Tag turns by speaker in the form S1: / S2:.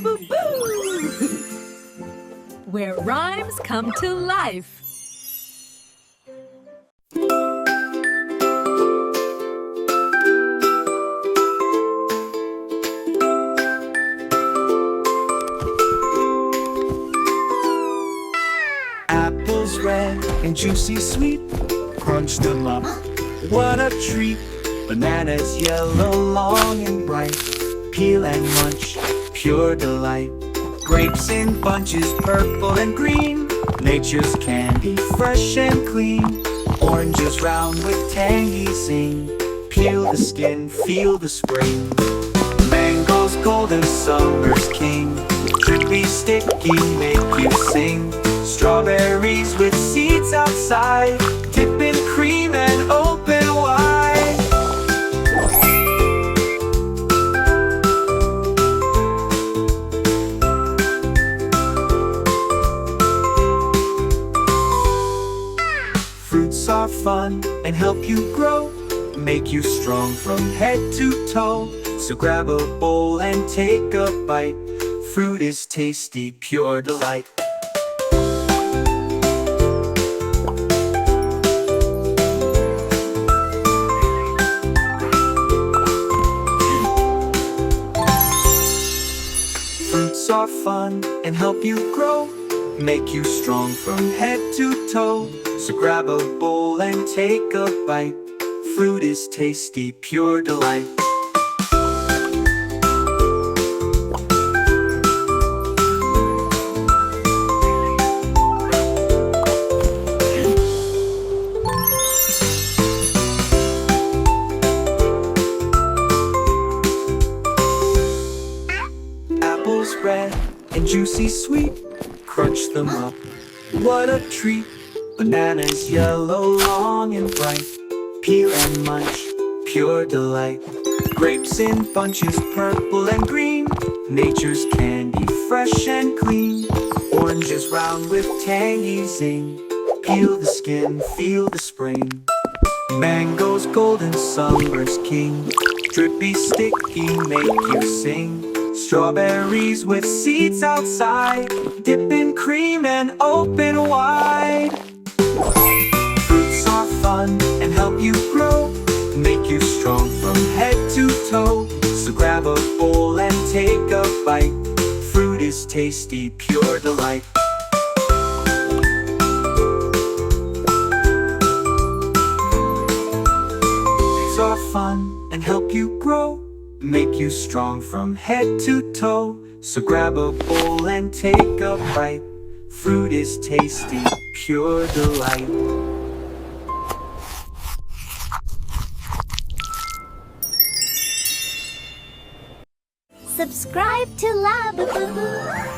S1: La-boo-boo! Where rhymes come to life.
S2: Apples red and juicy sweet, crunch them up, what a treat. Bananas yellow, long and bright, peel and munch, pure delight. Grapes in bunches, purple and green, nature's candy, fresh and clean. Oranges round with tangy zing, peel the skin, feel the spring. Mangoes golden, summer's king, drippy sticky, make you sing. Strawberries with seeds outside, dip in cream and open wide. Fruits are fun and help you grow, make you strong from head to toe. So grab a bowl and take a bite, fruit is tasty, pure delight. Fruits are fun and help you grow, make you strong from head to toe. So grab a bowl and take a bite, fruit is tasty, pure delight. Apples red and juicy sweet, crunch them up, what a treat. Bananas yellow, long and bright, peel and munch, pure delight. Grapes in bunches, purple and green, nature's candy, fresh and clean. Oranges round with tangy zing, peel the skin, feel the spring. Mangoes golden, summer's king, drippy sticky, make you sing. Strawberries with seeds outside, dip in cream and open wide. Fruits are fun and help you grow, make you strong from head to toe. So grab a bowl and take a bite, fruit is tasty, pure delight. Fruits are fun and help you grow, make you strong from head to toe. So grab a bowl and take a bite, fruit is tasty, pure delight.
S3: Subscribe to La-boo-boo.